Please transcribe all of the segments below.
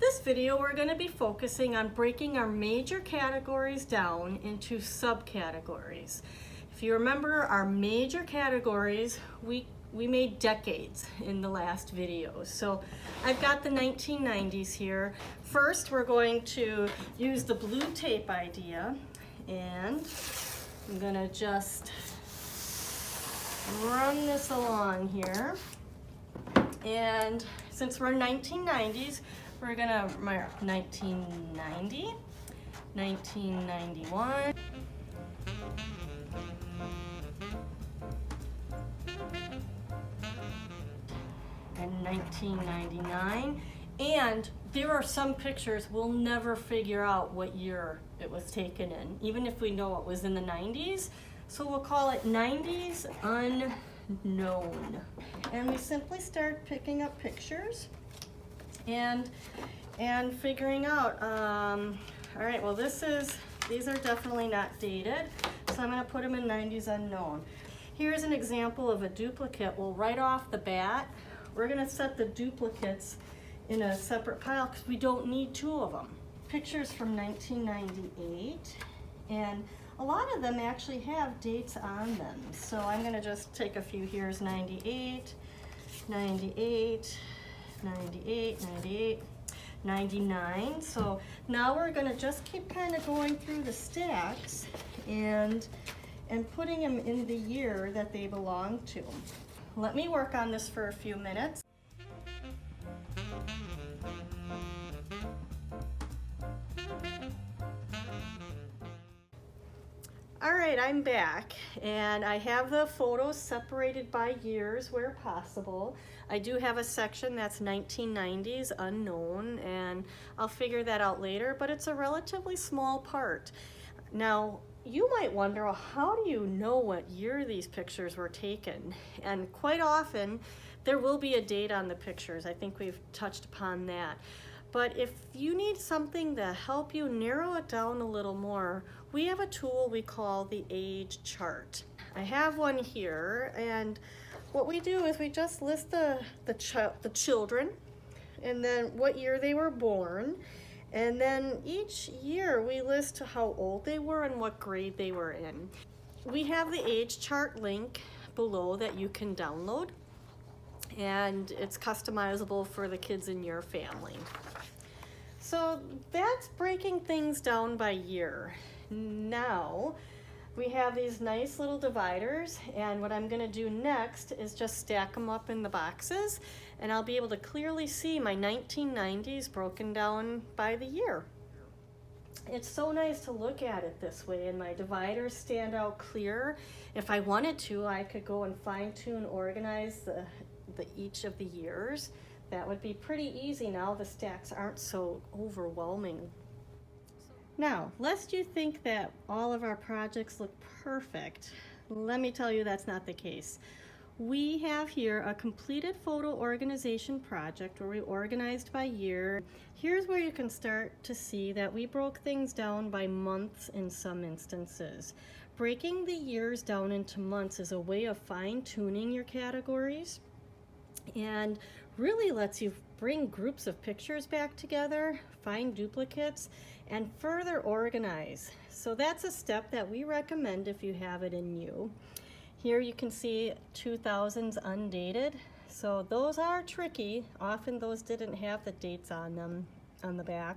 this video, we're going to be focusing on breaking our major categories down into subcategories. If you remember our major categories, we made decades in the last video. So I've got the 1990s here. First, we're going to use the blue tape idea, and I'm going to just run this along here. And since we're 1990s, we're gonna mark 1990, 1991, and 1999. And there are some pictures we'll never figure out what year it was taken in, even if we know it was in the 90s. So we'll call it 90s unknown. And we simply start picking up pictures and figuring out, all right, well these are definitely not dated, so I'm gonna put them in 90s unknown. Here's an example of a duplicate. Well, right off the bat, we're gonna set the duplicates in a separate pile because we don't need two of them. Pictures from 1998, and a lot of them actually have dates on them. So I'm gonna just take a few. Here's 98, 98, 98, 98, 99. So now we're gonna just keep kind of going through the stacks and putting them in the year that they belong to. Let me work on this for a few minutes. All right, I'm back, and I have the photos separated by years where possible. I do have a section that's 1990s unknown, and I'll figure that out later, but it's a relatively small part. Now, you might wonder, well, how do you know what year these pictures were taken? And quite often, there will be a date on the pictures. I think we've touched upon that. But if you need something to help you narrow it down a little more, we have a tool we call the age chart. I have one here, and what we do is we just list the children, and then what year they were born, and then each year we list how old they were and what grade they were in. We have the age chart link below that you can download, and it's customizable for the kids in your family. So that's breaking things down by year. Now we have these nice little dividers, and what I'm going to do next is just stack them up in the boxes, and I'll be able to clearly see my 1990s broken down by the year. It's so nice to look at it this way, and my dividers stand out clear. If I wanted to, I could go and fine-tune, organize each of the years. That would be pretty easy now the stacks aren't so overwhelming. Now, lest you think that all of our projects look perfect, let me tell you that's not the case. We have here a completed photo organization project where we organized by year. Here's where you can start to see that we broke things down by months in some instances. Breaking the years down into months is a way of fine-tuning your categories and really lets you bring groups of pictures back together, find duplicates, and further organize. So that's a step that we recommend if you have it in you. Here you can see 2000s undated. So those are tricky. Often those didn't have the dates on them on the back.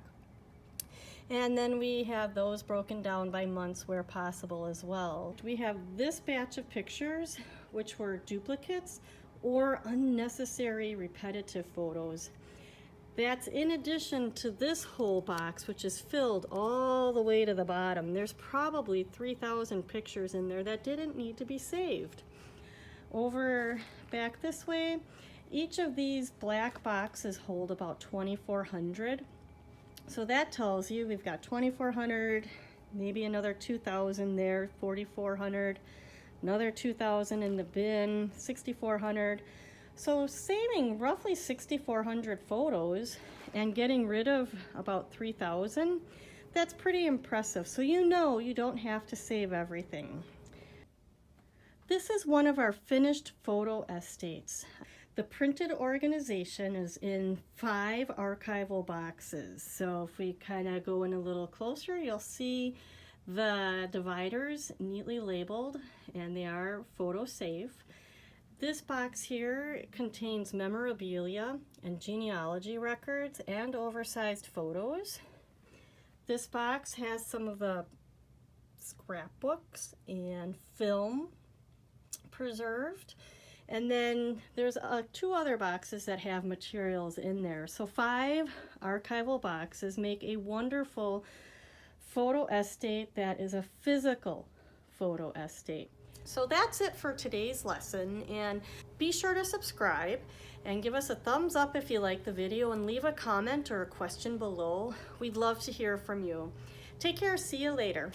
And then we have those broken down by months where possible as well. We have this batch of pictures, which were duplicates or unnecessary repetitive photos. That's in addition to this whole box, which is filled all the way to the bottom. There's probably 3,000 pictures in there that didn't need to be saved. Over back this way, each of these black boxes hold about 2,400. So that tells you we've got 2,400, maybe another 2,000 there, 4,400. Another 2,000 in the bin, 6,400. So saving roughly 6,400 photos and getting rid of about 3,000, that's pretty impressive. So you know you don't have to save everything. This is one of our finished photo estates. The printed organization is in 5 archival boxes. So if we kind of go in a little closer, you'll see the dividers neatly labeled, and they are photo safe. This box here contains memorabilia and genealogy records and oversized photos. This box has some of the scrapbooks and film preserved. And then there's 2 other boxes that have materials in there. So 5 archival boxes make a wonderful photo estate that is a physical photo estate. So that's it for today's lesson, and be sure to subscribe and give us a thumbs up if you like the video, and leave a comment or a question below. We'd love to hear from you. Take care, see you later.